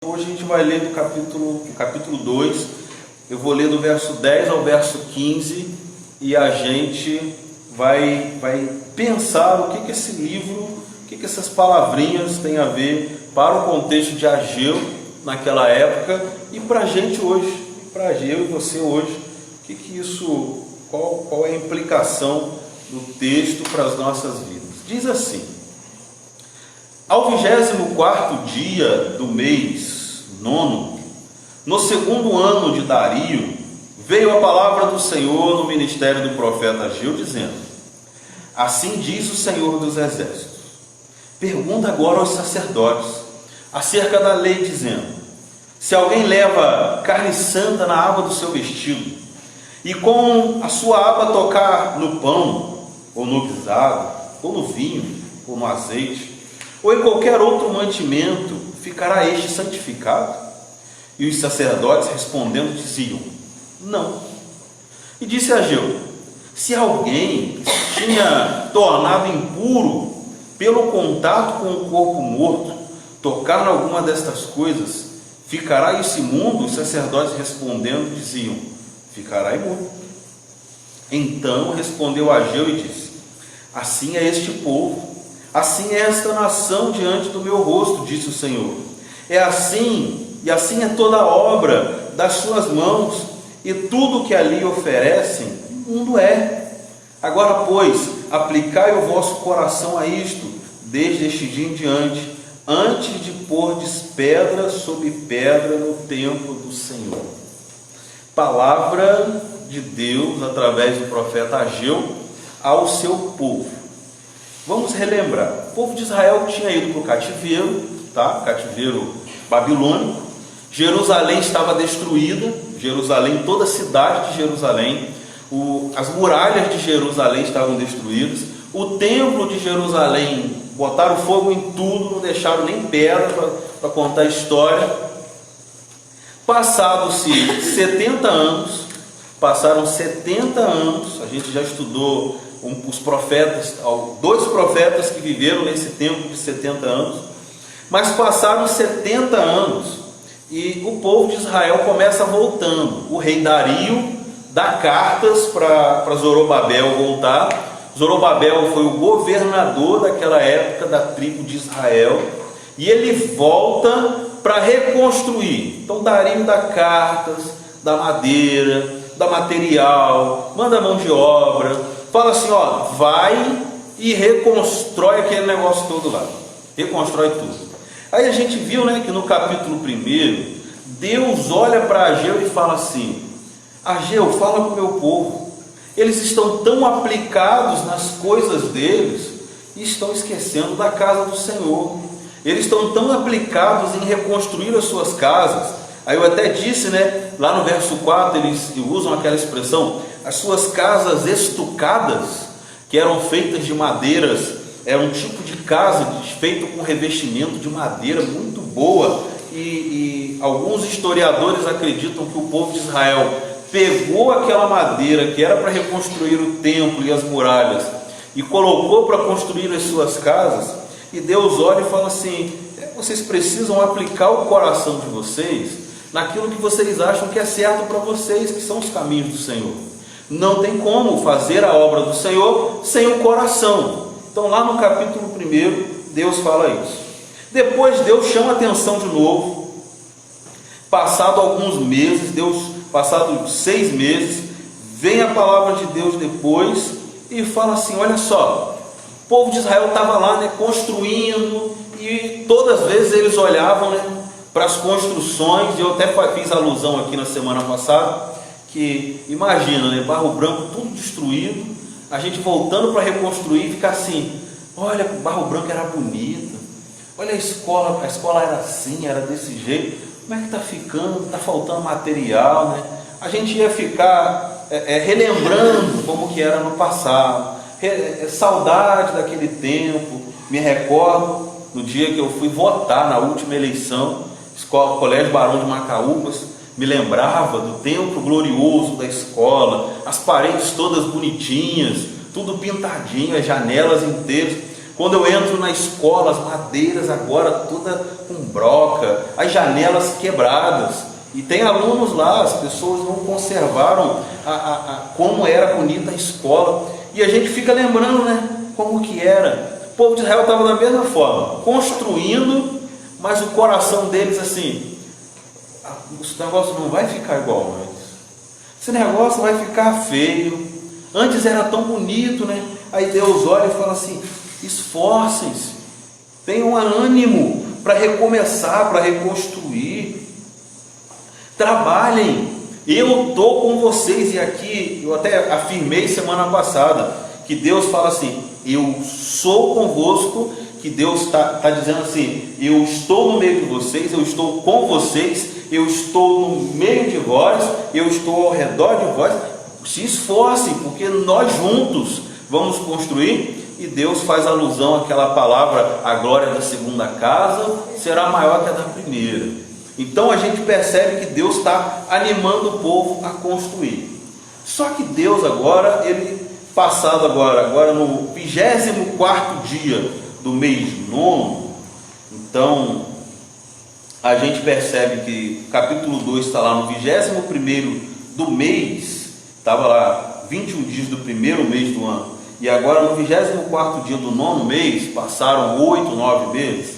Hoje a gente vai ler do capítulo 2, eu vou ler do verso 10 ao verso 15, e a gente vai pensar o que esse livro, o que essas palavrinhas têm a ver para o contexto de Ageu naquela época, e para a gente hoje, para eu e você hoje, qual é a implicação do texto para as nossas vidas. Diz assim: ao 24º dia do mês 9, no segundo ano de Dario, veio a palavra do Senhor no ministério do profeta Ageu, dizendo: assim diz o Senhor dos Exércitos, pergunta agora aos sacerdotes acerca da lei, dizendo: se alguém leva carne santa na aba do seu vestido, e com a sua aba tocar no pão, ou no guisado, ou no vinho, ou no azeite, ou em qualquer outro mantimento, ficará este santificado? E os sacerdotes respondendo diziam: não. E disse Ageu: se alguém tinha tornado impuro pelo contato com o corpo morto, tocar em alguma destas coisas, ficará esse imundo? Os sacerdotes respondendo diziam: ficará imundo. Então respondeu Ageu e disse: assim é este povo, assim é esta nação diante do meu rosto, disse o Senhor. É assim, e assim é toda a obra das suas mãos, e tudo que ali oferecem, imundo é. Agora, pois, aplicai o vosso coração a isto, desde este dia em diante, antes de pordes pedra sobre pedra no templo do Senhor. Palavra de Deus através do profeta Ageu ao seu povo. Vamos relembrar: o povo de Israel tinha ido para o cativeiro, cativeiro babilônico. Jerusalém estava destruída, toda a cidade de Jerusalém, as muralhas de Jerusalém estavam destruídas, o templo de Jerusalém, botaram fogo em tudo, não deixaram nem pedra para contar a história. Passaram-se 70 anos, a gente já estudou os profetas, 2 profetas que viveram nesse tempo de 70 anos, mas passaram 70 anos e o povo de Israel começa voltando. O rei Dario dá cartas para Zorobabel voltar. Zorobabel foi o governador daquela época da tribo de Israel, e ele volta para reconstruir. Então Dario dá cartas, dá madeira, dá material, manda mão de obra, fala assim: vai e reconstrói aquele negócio todo lá, reconstrói tudo. Aí a gente viu, que no capítulo 1, Deus olha para Ageu e fala assim: Ageu, fala para o meu povo, eles estão tão aplicados nas coisas deles e estão esquecendo da casa do Senhor. Eles estão tão aplicados em reconstruir as suas casas. Aí eu até disse, lá no verso 4, eles usam aquela expressão: as suas casas estucadas, que eram feitas de madeiras, é um tipo de casa feito com revestimento de madeira muito boa, e alguns historiadores acreditam que o povo de Israel pegou aquela madeira que era para reconstruir o templo e as muralhas e colocou para construir as suas casas, e Deus olha e fala assim: vocês precisam aplicar o coração de vocês naquilo que vocês acham que é certo para vocês, que são os caminhos do Senhor. Não tem como fazer a obra do Senhor sem o coração. Então lá no capítulo 1, Deus fala isso. Depois Deus chama a atenção de novo. Passado alguns meses, passado 6 meses, vem a palavra de Deus depois e fala assim: olha só, o povo de Israel estava lá, construindo, e todas as vezes eles olhavam, para as construções, e eu até fiz alusão aqui na semana passada, que imagina, Barro Branco tudo destruído, a gente voltando para reconstruir e ficar assim: olha, Barro Branco era bonito, olha a escola era assim, era desse jeito, como é que está ficando, está faltando material, A gente ia ficar relembrando como que era no passado, saudade daquele tempo. Me recordo no dia que eu fui votar na última eleição, Colégio Barão de Macaúbas, me lembrava do tempo glorioso da escola, as paredes todas bonitinhas, tudo pintadinho, as janelas inteiras. Quando eu entro na escola, as madeiras agora toda com broca, as janelas quebradas, e tem alunos lá, as pessoas não conservaram como era bonita a escola, e a gente fica lembrando, né, como que era. O povo de Israel estava da mesma forma, construindo, mas o coração deles assim, esse negócio não vai ficar igual antes, esse negócio vai ficar feio, antes era tão bonito, né? Aí Deus olha e fala assim: esforcem-se, tenham ânimo para recomeçar, para reconstruir, trabalhem, eu estou com vocês. E aqui eu até afirmei semana passada que Deus fala assim: eu sou convosco, que Deus está dizendo assim: eu estou no meio de vocês, eu estou com vocês, eu estou no meio de vós, eu estou ao redor de vós. Se esforcem, porque nós juntos vamos construir. E Deus faz alusão àquela palavra: a glória da segunda casa será maior que a da primeira. Então a gente percebe que Deus está animando o povo a construir. Só que Deus agora, ele passado agora no 24º dia do mês nono, então a gente percebe que o capítulo 2 está lá no 21º do mês, estava lá 21 dias do primeiro mês do ano, e agora no 24º dia do nono mês, passaram 8, 9 meses.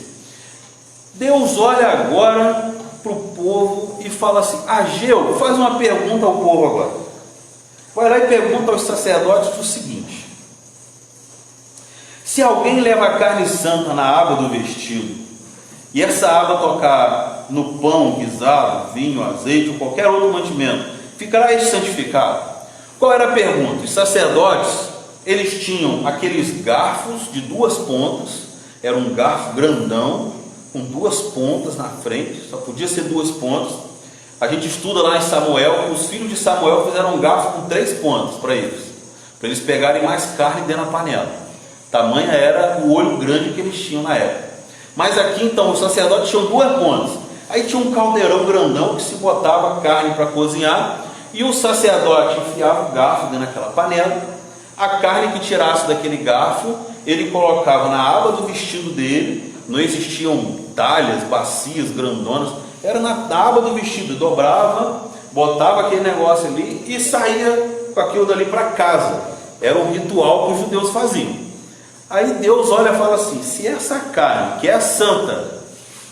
Deus olha agora para o povo e fala assim: Ageu, faz uma pergunta ao povo agora. Vai lá e pergunta aos sacerdotes o seguinte: se alguém leva a carne santa na aba do vestido, e essa aba tocar no pão, guisado, vinho, azeite ou qualquer outro mantimento, ficará este santificado? Qual era a pergunta? Os sacerdotes, eles tinham aqueles garfos de 2 pontas, era um garfo grandão, com 2 pontas na frente, só podia ser 2 pontas. A gente estuda lá em Samuel que os filhos de Samuel fizeram um garfo com 3 pontas para eles pegarem mais carne dentro da panela. Tamanha era o olho grande que eles tinham na época. Mas aqui então os sacerdotes tinham 2 pontas. Aí tinha um caldeirão grandão que se botava carne para cozinhar, e o sacerdote enfiava o garfo dentro daquela panela. A carne que tirasse daquele garfo, ele colocava na aba do vestido dele. Não existiam talhas, bacias grandonas, era na aba do vestido, dobrava, botava aquele negócio ali e saía com aquilo dali para casa. Era um ritual que os judeus faziam. Aí Deus olha e fala assim: se essa carne, que é santa,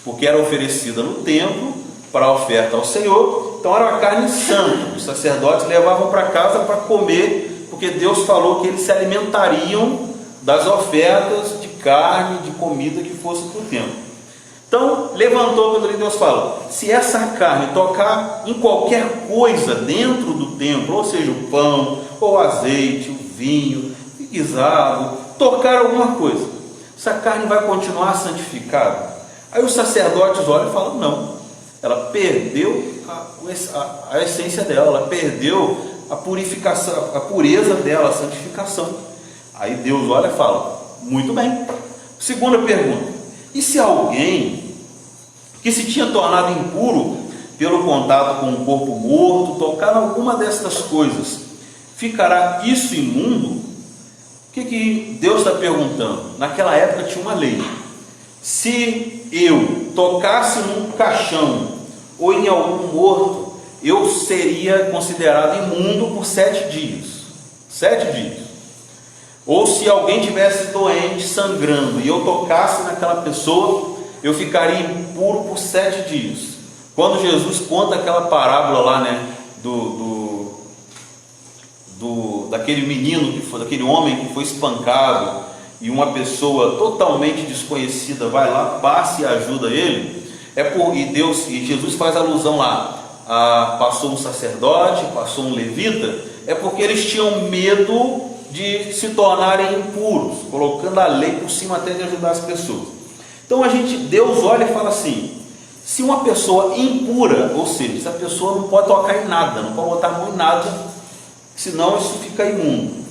porque era oferecida no templo para oferta ao Senhor, então era uma carne santa, os sacerdotes levavam para casa para comer, porque Deus falou que eles se alimentariam das ofertas de carne, de comida que fosse para o templo. Então levantou quando Deus fala: se essa carne tocar em qualquer coisa dentro do templo, ou seja, o pão, ou o azeite, o vinho, o guisado, tocar alguma coisa, essa carne vai continuar santificada? Aí os sacerdotes olham e falam: não, ela perdeu a essência dela, ela perdeu a purificação, a pureza dela, a santificação. Aí Deus olha e fala: muito bem. Segunda pergunta: e se alguém que se tinha tornado impuro pelo contato com um corpo morto tocar em alguma destas coisas, ficará isso imundo? O que Deus está perguntando? Naquela época tinha uma lei: se eu tocasse num caixão ou em algum morto, eu seria considerado imundo por 7 dias. 7 dias. Ou se alguém tivesse doente, sangrando, e eu tocasse naquela pessoa, eu ficaria impuro por 7 dias. Quando Jesus conta aquela parábola lá, né, daquele menino daquele homem que foi espancado, e uma pessoa totalmente desconhecida vai lá, passa e ajuda ele, e Jesus faz alusão lá, passou um sacerdote, passou um levita, é porque eles tinham medo de se tornarem impuros, colocando a lei por cima até de ajudar as pessoas. Então Deus olha e fala assim: se uma pessoa impura, ou seja, essa pessoa não pode tocar em nada, não pode botar a mão em nada, senão isso fica imundo.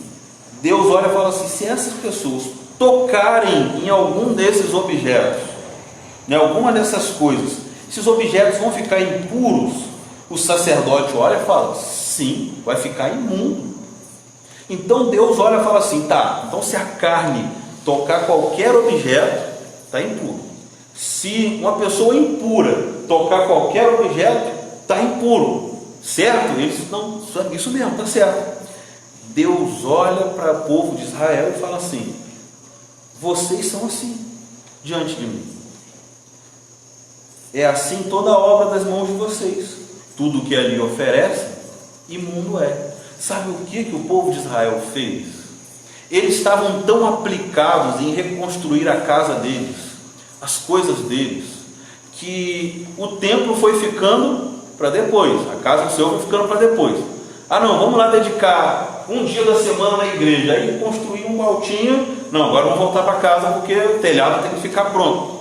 Deus olha e fala assim: se essas pessoas tocarem em algum desses objetos, em alguma dessas coisas, esses objetos vão ficar impuros? O sacerdote olha e fala: sim, vai ficar imundo. Então Deus olha e fala assim: tá, então se a carne tocar qualquer objeto, está impuro. Se uma pessoa impura tocar qualquer objeto, está impuro, certo? Eles não, isso mesmo, está certo. Deus olha para o povo de Israel e fala assim: vocês são assim diante de mim. É assim toda a obra das mãos de vocês. Tudo que ali oferece, imundo é. Sabe o que o povo de Israel fez? Eles estavam tão aplicados em reconstruir a casa deles, as coisas deles, que o templo foi ficando para depois, a casa do Senhor foi ficando para depois. Ah não, vamos lá dedicar um dia da semana na igreja, aí construir um altinho. Não, agora vamos voltar para casa porque o telhado tem que ficar pronto.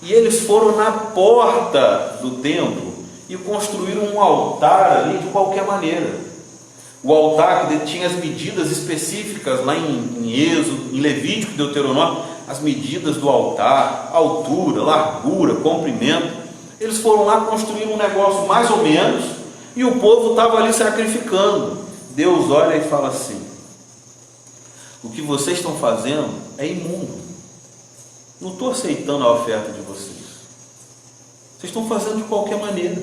E eles foram na porta do templo e construíram um altar ali de qualquer maneira. O altar que tinha as medidas específicas lá em Êxodo, em Levítico, Deuteronômio, as medidas do altar, altura, largura, comprimento. Eles foram lá construir um negócio mais ou menos, e o povo estava ali sacrificando. Deus olha e fala assim: o que vocês estão fazendo é imundo. Não estou aceitando a oferta de vocês. Vocês estão fazendo de qualquer maneira,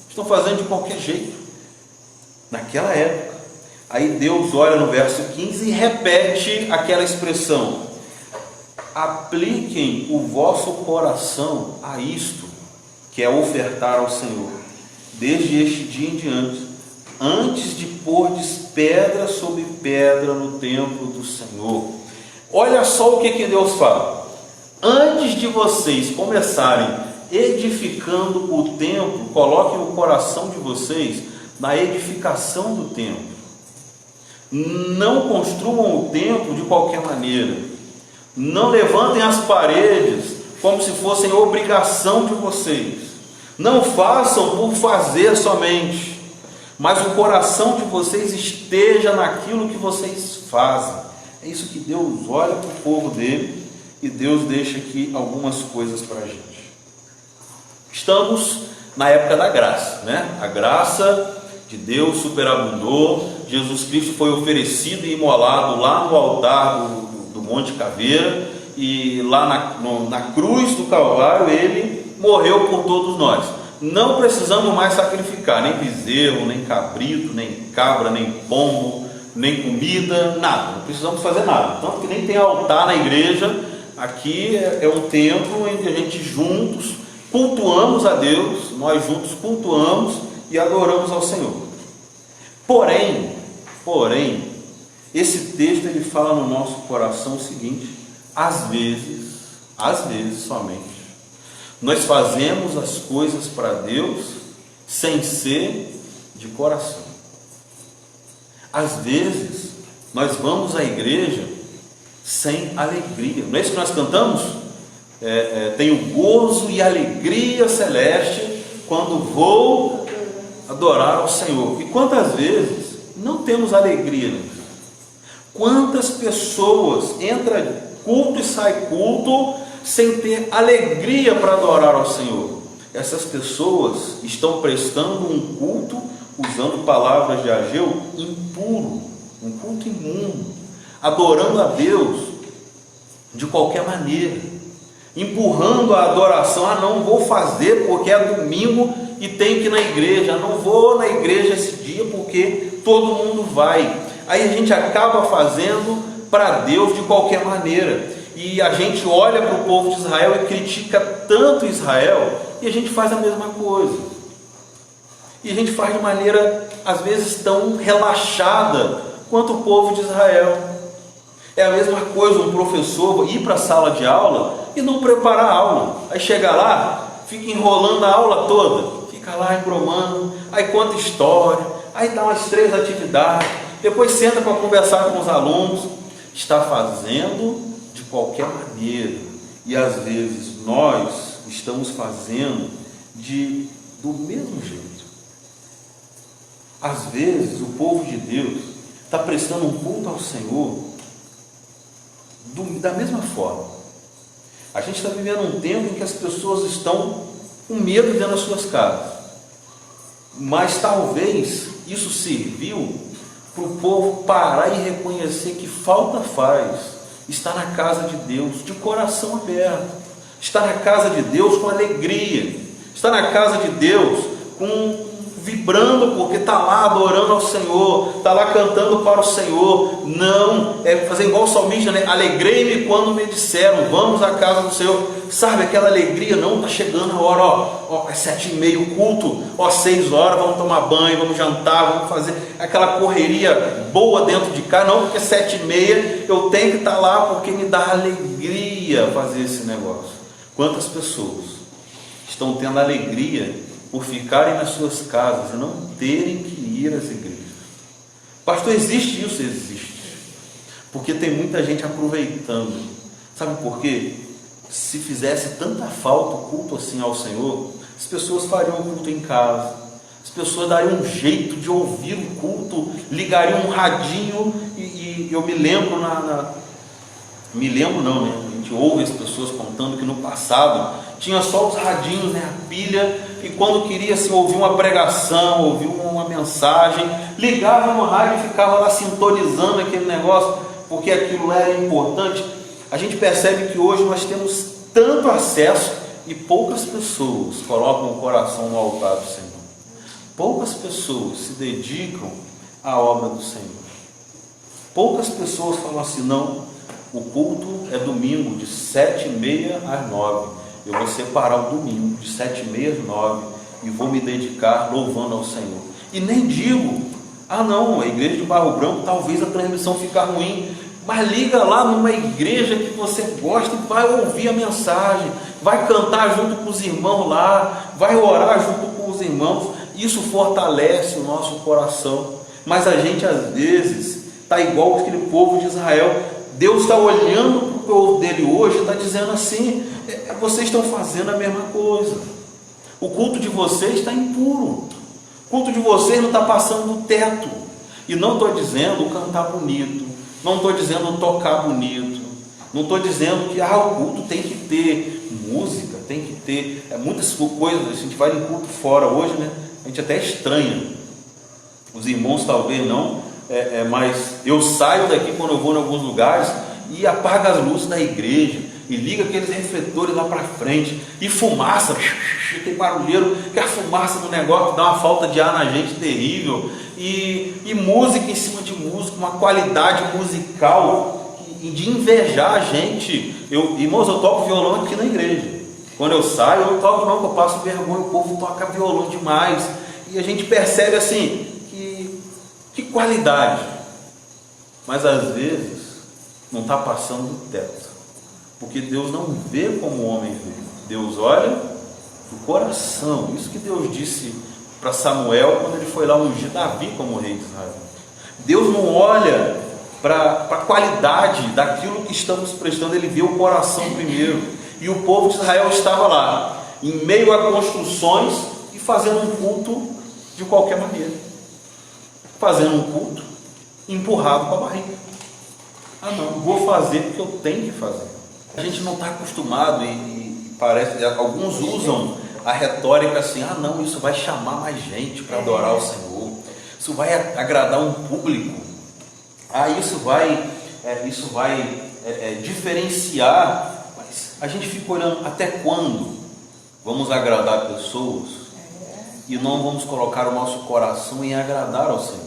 estão fazendo de qualquer jeito. Naquela época. Aí Deus olha no verso 15 e repete aquela expressão: apliquem o vosso coração a isto, que é ofertar ao Senhor, desde este dia em diante, antes de pordes pedra sobre pedra no templo do Senhor. Olha só o que Deus fala: antes de vocês começarem edificando o templo, coloquem o coração de vocês na edificação do templo. Não construam o templo de qualquer maneira. Não levantem as paredes como se fossem obrigação de vocês. Não façam por fazer somente, mas o coração de vocês esteja naquilo que vocês fazem. É isso que Deus olha para o povo dele, e Deus deixa aqui algumas coisas para a gente. Estamos na época da graça, né? A graça de Deus superabundou. Jesus Cristo foi oferecido e imolado lá no altar do Monte Caveira, e lá na cruz do Calvário ele morreu por todos nós. Não precisamos mais sacrificar nem bezerro, nem cabrito, nem cabra, nem pombo, nem comida, nada. Não precisamos fazer nada. Tanto que nem tem altar na igreja. Aqui é um templo em que a gente juntos cultuamos a Deus, nós juntos cultuamos e adoramos ao Senhor. Porém, esse texto ele fala no nosso coração o seguinte: às vezes somente, nós fazemos as coisas para Deus sem ser de coração. Às vezes nós vamos à igreja sem alegria. Não é isso que nós cantamos? Tenho gozo e alegria celeste quando vou adorar ao Senhor. E quantas vezes não temos alegria nisso? Quantas pessoas entram culto e saem culto sem ter alegria para adorar ao Senhor? Essas pessoas estão prestando um culto, usando palavras de Ageu, impuro, um culto imundo, adorando a Deus de qualquer maneira, empurrando a adoração. Ah, não vou fazer porque é domingo e tenho que ir na igreja. Não vou na igreja esse dia porque todo mundo vai. Aí a gente acaba fazendo para Deus de qualquer maneira, e a gente olha para o povo de Israel e critica tanto Israel, e a gente faz a mesma coisa, e a gente faz de maneira às vezes tão relaxada quanto o povo de Israel. É a mesma coisa um professor ir para a sala de aula e não preparar a aula, aí chega lá, fica enrolando a aula toda, fica lá embromando, aí conta história, aí dá umas 3 atividades, depois senta para conversar com os alunos. Está fazendo de qualquer maneira, e às vezes nós estamos fazendo do mesmo jeito. Às vezes o povo de Deus está prestando um culto ao Senhor da mesma forma. A gente está vivendo um tempo em que as pessoas estão com medo dentro das suas casas, mas talvez isso serviu para o povo parar e reconhecer que falta faz está na casa de Deus, de coração aberto, está na casa de Deus com alegria, está na casa de Deus vibrando, porque está lá adorando ao Senhor, está lá cantando para o Senhor. Não é fazer igual o salmista, né? Alegrei-me quando me disseram, vamos à casa do Senhor. Sabe aquela alegria? Não, está chegando a hora, ó, é 7h30 o culto, ó, 6 horas, vamos tomar banho, vamos jantar, vamos fazer aquela correria boa dentro de casa. Não, porque 7h30 eu tenho que estar lá, porque me dá alegria fazer esse negócio. Quantas pessoas estão tendo alegria por ficarem nas suas casas e não terem que ir às igrejas? Pastor, existe isso? Existe, porque tem muita gente aproveitando. Sabe por quê? Se fizesse tanta falta o culto assim ao Senhor, as pessoas fariam o culto em casa, as pessoas dariam um jeito de ouvir o culto, ligariam um radinho, e eu me lembro me lembro não, né? A gente ouve as pessoas contando que no passado tinha só os radinhos, né? A pilha, e quando queria assim, ouvir uma pregação, ouvir uma mensagem, ligava no rádio e ficava lá sintonizando aquele negócio, porque aquilo era importante. A gente percebe que hoje nós temos tanto acesso e poucas pessoas colocam o coração no altar do Senhor. Poucas pessoas se dedicam à obra do Senhor. Poucas pessoas falam assim, não, o culto é domingo de 7h30 às 9h. Eu vou separar o domingo de 7h30 às 9h e vou me dedicar louvando ao Senhor. E nem digo, não, a igreja de Barro Branco, talvez a transmissão fique ruim, mas liga lá numa igreja que você gosta e vai ouvir a mensagem, vai cantar junto com os irmãos lá, vai orar junto com os irmãos. Isso fortalece o nosso coração. Mas a gente às vezes está igual aquele povo de Israel. Deus está olhando para o povo dele hoje e está dizendo assim, vocês estão fazendo a mesma coisa. O culto de vocês está impuro, o culto de vocês não está passando do teto. E não estou dizendo cantar bonito, não estou dizendo tocar bonito, não estou dizendo que o culto tem que ter música, tem que ter muitas coisas. A gente vai em culto fora hoje, né? A gente até estranha, os irmãos talvez não, mas eu saio daqui quando eu vou em alguns lugares e apaga as luzes da igreja e liga aqueles refletores lá para frente e fumaça, tem barulheiro, que a fumaça do negócio dá uma falta de ar na gente terrível, e música em cima de música, uma qualidade musical de invejar a gente. Irmãos, eu toco violão aqui na igreja, quando eu saio eu não toco não, eu passo vergonha, o povo toca violão demais, e a gente percebe assim, que qualidade, mas às vezes não está passando do teto, porque Deus não vê como o homem vê, Deus olha do coração. Isso que Deus disse para Samuel quando ele foi lá ungir Davi como rei de Israel. Deus não olha para a qualidade daquilo que estamos prestando, ele vê o coração primeiro. E o povo de Israel estava lá, em meio a construções e fazendo um culto de qualquer maneira, fazendo um culto empurrado com a barriga. Não, vou fazer porque eu tenho que fazer. A gente não está acostumado e parece, alguns usam a retórica assim, não, isso vai chamar mais gente para adorar o Senhor, isso vai agradar um público, isso vai diferenciar. Mas a gente fica olhando, até quando vamos agradar pessoas e não vamos colocar o nosso coração em agradar ao Senhor?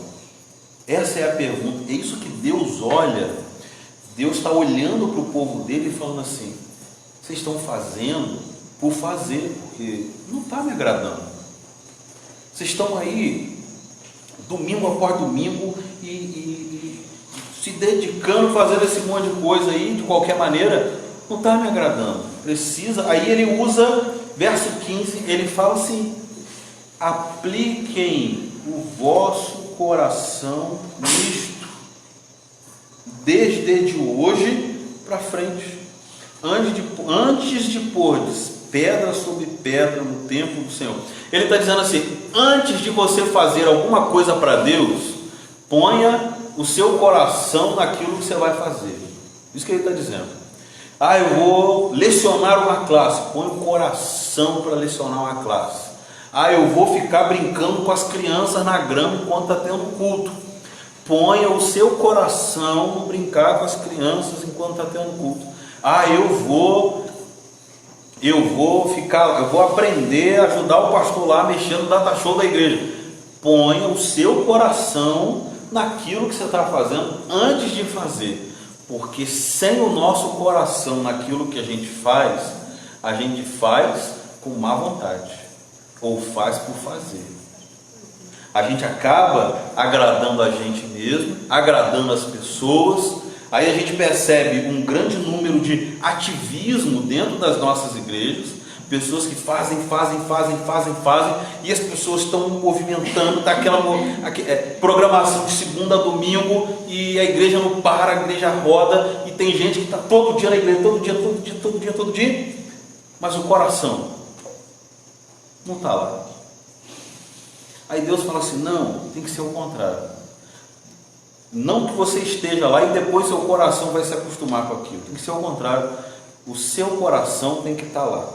Essa é a pergunta. É isso que Deus olha. Deus está olhando para o povo dele e falando assim, vocês estão fazendo por fazer, porque não está me agradando. Vocês estão aí domingo após domingo e se dedicando, fazendo esse monte de coisa aí de qualquer maneira, não está me agradando. Precisa. Aí ele usa verso 15, ele fala assim, apliquem o vosso coração nisto, desde hoje para frente, antes de pordes pedra sobre pedra no templo do Senhor. Ele está dizendo assim, antes de você fazer alguma coisa para Deus, ponha o seu coração naquilo que você vai fazer. Isso que ele está dizendo. Eu vou lecionar uma classe, põe o coração para lecionar uma classe. Eu vou ficar brincando com as crianças na grama enquanto está tendo culto. ponha o seu coração no brincar com as crianças enquanto está tendo culto. Ah, eu vou aprender a ajudar o pastor lá mexendo no data show da igreja. Ponha o seu coração naquilo que você está fazendo antes de fazer, porque sem o nosso coração naquilo que a gente faz com má vontade, ou faz por fazer. A gente acaba agradando a gente mesmo, agradando as pessoas. Aí a gente percebe um grande número de ativismo dentro das nossas igrejas, pessoas que fazem, e as pessoas estão movimentando, está aquela programação de segunda a domingo, e a igreja não para, a igreja roda, e tem gente que está todo dia na igreja, todo dia, mas o coração não está lá. Aí Deus fala assim: não, tem que ser o contrário. Não que você esteja lá e depois seu coração vai se acostumar com aquilo. Tem que ser o contrário. O seu coração tem que estar lá.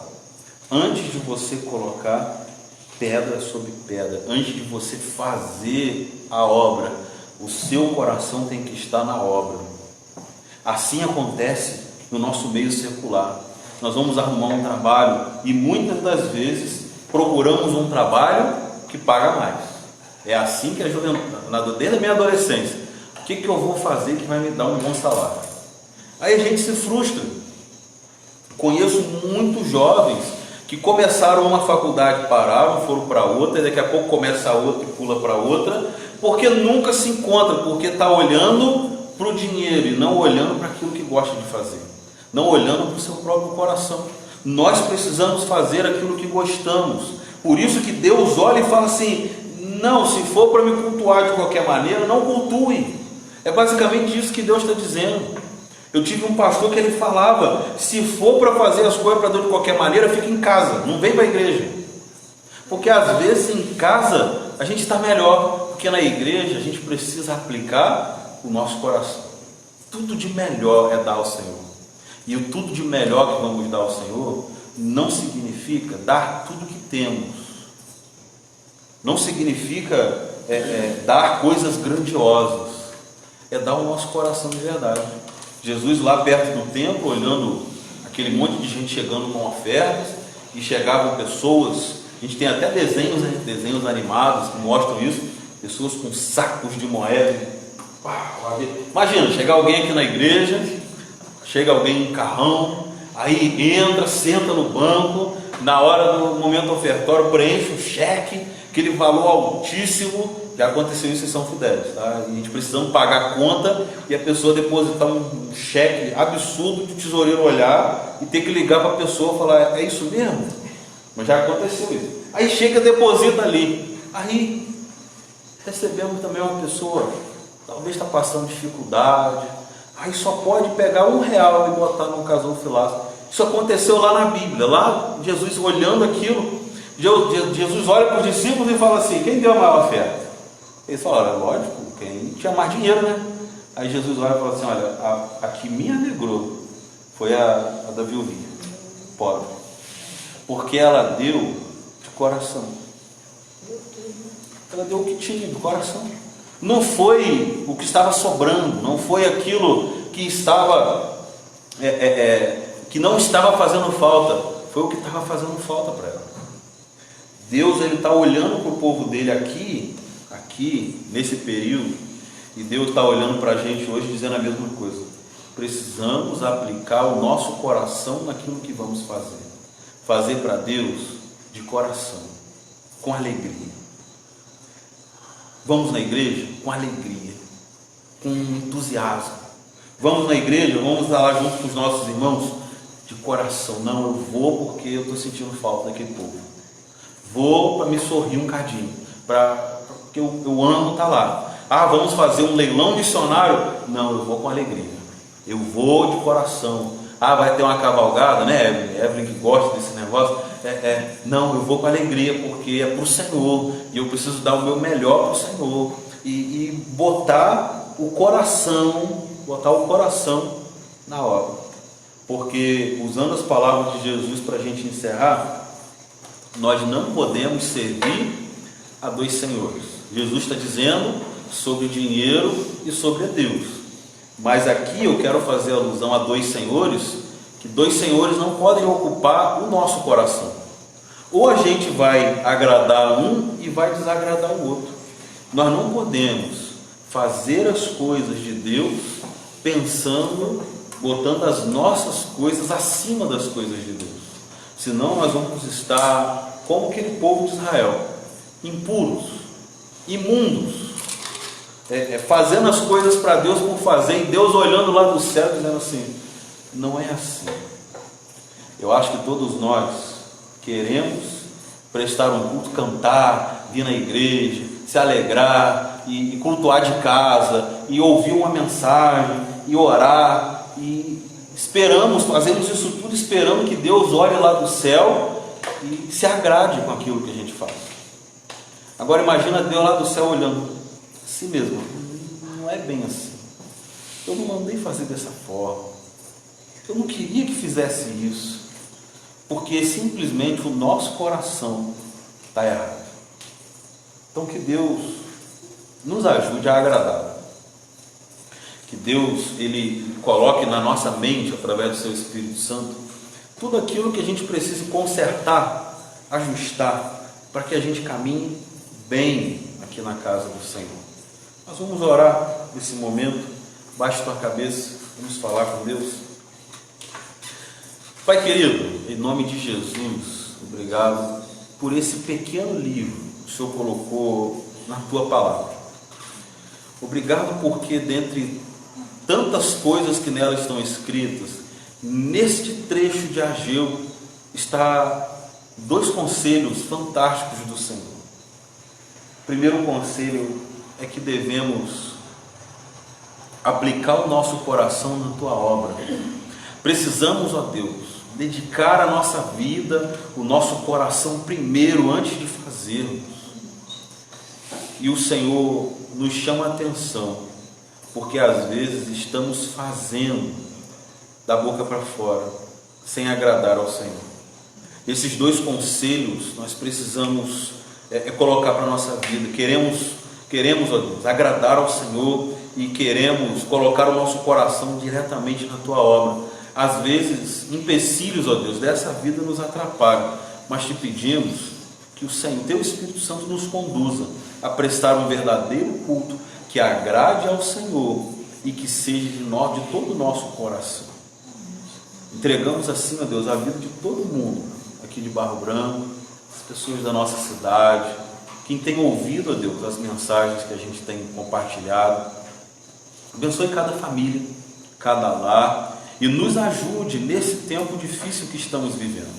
Antes de você colocar pedra sobre pedra, antes de você fazer a obra, o seu coração tem que estar na obra. Assim acontece no nosso meio secular. Nós vamos arrumar um trabalho e muitas das vezes procuramos um trabalho que paga mais. É assim que a juventude, desde a minha adolescência, o que eu vou fazer que vai me dar um bom salário? Aí a gente se frustra. Conheço muitos jovens que começaram uma faculdade, pararam, foram para outra, e daqui a pouco começa a outra e pula para outra, porque nunca se encontra, porque está olhando para o dinheiro e não olhando para aquilo que gosta de fazer, não olhando para o seu próprio coração. Nós precisamos fazer aquilo que gostamos. Por isso que Deus olha e fala assim: não, se for para me cultuar de qualquer maneira, não cultue. É basicamente isso que Deus está dizendo. Eu tive um pastor que ele falava: se for para fazer as coisas para Deus de qualquer maneira, fica em casa, não vem para a igreja. Porque às vezes em casa a gente está melhor, porque na igreja a gente precisa aplicar o nosso coração. Tudo de melhor é dar ao Senhor. E o tudo de melhor que vamos dar ao Senhor não significa dar tudo que temos. Não significa dar coisas grandiosas. É dar o nosso coração de verdade. Jesus lá perto do templo, olhando aquele monte de gente chegando com ofertas, e chegavam pessoas, a gente tem até desenhos animados que mostram isso, pessoas com sacos de moeda. Imagina, chegar alguém aqui na igreja, chega alguém em carrão, aí entra, senta no banco, na hora do momento ofertório preenche um cheque, aquele valor altíssimo. Já aconteceu isso em São Fidélis, tá? E a gente precisando pagar a conta e a pessoa depositar um cheque absurdo de tesoureiro olhar e ter que ligar para a pessoa e falar: é isso mesmo? Mas já aconteceu isso. Aí chega, deposita ali. Aí recebemos também uma pessoa, talvez está passando dificuldade, aí só pode pegar R$1 e botar num gasofilaço. Isso aconteceu lá na Bíblia. Lá Jesus olhando aquilo, Jesus olha para os discípulos e fala assim: quem deu a maior oferta? Eles falaram: lógico, quem tinha mais dinheiro, né? Aí Jesus olha e fala assim: olha, a que me alegrou foi a da viuvinha, pobre, porque ela deu de coração. Ela deu o que tinha do coração. Não foi o que estava sobrando, não foi aquilo que estava que não estava fazendo falta, foi o que estava fazendo falta para ela. Deus, ele está olhando para o povo dele aqui nesse período, e Deus está olhando para a gente hoje dizendo a mesma coisa. Precisamos aplicar o nosso coração naquilo que vamos fazer para Deus de coração, com alegria. Vamos na igreja com alegria, com entusiasmo. Vamos na igreja, vamos estar lá junto com os nossos irmãos de coração. Não, eu vou porque eu estou sentindo falta daquele povo, vou para me sorrir um cadinho, porque eu amo estar lá. Ah, vamos fazer um leilão missionário? Não, eu vou com alegria, eu vou de coração. Ah, vai ter uma cavalgada, né? Evelyn que gosta desse negócio. Não, eu vou com alegria, porque é para o Senhor, e eu preciso dar o meu melhor para o Senhor, e botar o coração na obra. Porque, usando as palavras de Jesus para a gente encerrar, nós não podemos servir a dois senhores. Jesus está dizendo sobre dinheiro e sobre Deus. Mas aqui eu quero fazer alusão a dois senhores, que dois senhores não podem ocupar o nosso coração. Ou a gente vai agradar um e vai desagradar o outro. Nós não podemos fazer as coisas de Deus pensando, botando as nossas coisas acima das coisas de Deus. Senão nós vamos estar como aquele povo de Israel, impuros, imundos, fazendo as coisas para Deus por fazer, e Deus olhando lá do céu dizendo assim: não é assim. Eu acho que todos nós queremos prestar um culto, cantar, vir na igreja, se alegrar e cultuar de casa, e ouvir uma mensagem e orar, e esperamos, fazemos isso tudo esperando que Deus olhe lá do céu e se agrade com aquilo que a gente faz. Agora imagina Deus lá do céu olhando assim mesmo: não é bem assim, eu não mandei fazer dessa forma, eu não queria que fizesse isso, porque simplesmente o nosso coração está errado. Então que Deus nos ajude a agradá-lo, que Deus Ele coloque na nossa mente, através do seu Espírito Santo, tudo aquilo que a gente precisa consertar, ajustar, para que a gente caminhe bem aqui na casa do Senhor. Nós vamos orar nesse momento. Baixe tua cabeça, vamos falar com Deus. Pai querido, em nome de Jesus, obrigado por esse pequeno livro que o Senhor colocou na tua palavra. Obrigado porque dentre tantas coisas que nela estão escritas, neste trecho de Ageu está dois conselhos fantásticos do Senhor. O primeiro conselho é que devemos aplicar o nosso coração na tua obra. Precisamos, ó Deus, dedicar a nossa vida, o nosso coração primeiro, antes de fazermos. E o Senhor nos chama a atenção, porque às vezes estamos fazendo da boca para fora, sem agradar ao Senhor. Esses dois conselhos nós precisamos colocar para a nossa vida. Queremos, ó Deus, agradar ao Senhor e queremos colocar o nosso coração diretamente na tua obra. Às vezes, empecilhos, ó Deus, dessa vida nos atrapalham, mas te pedimos que o Senhor, teu Espírito Santo, nos conduza a prestar um verdadeiro culto que agrade ao Senhor e que seja de todo o nosso coração. Entregamos assim, ó Deus, a vida de todo mundo aqui de Barro Branco, as pessoas da nossa cidade, quem tem ouvido, ó Deus, as mensagens que a gente tem compartilhado. Abençoe cada família, cada lar, e nos ajude nesse tempo difícil que estamos vivendo.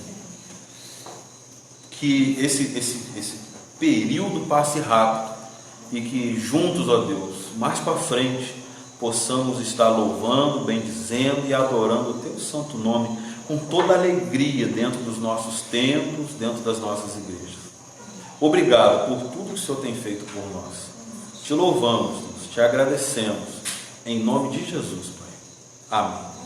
Que esse período passe rápido e que juntos, ó Deus, mais para frente, possamos estar louvando, bendizendo e adorando o teu santo nome com toda alegria dentro dos nossos templos, dentro das nossas igrejas. Obrigado por tudo que o Senhor tem feito por nós. Te louvamos, te agradecemos, em nome de Jesus, Pai. Amém.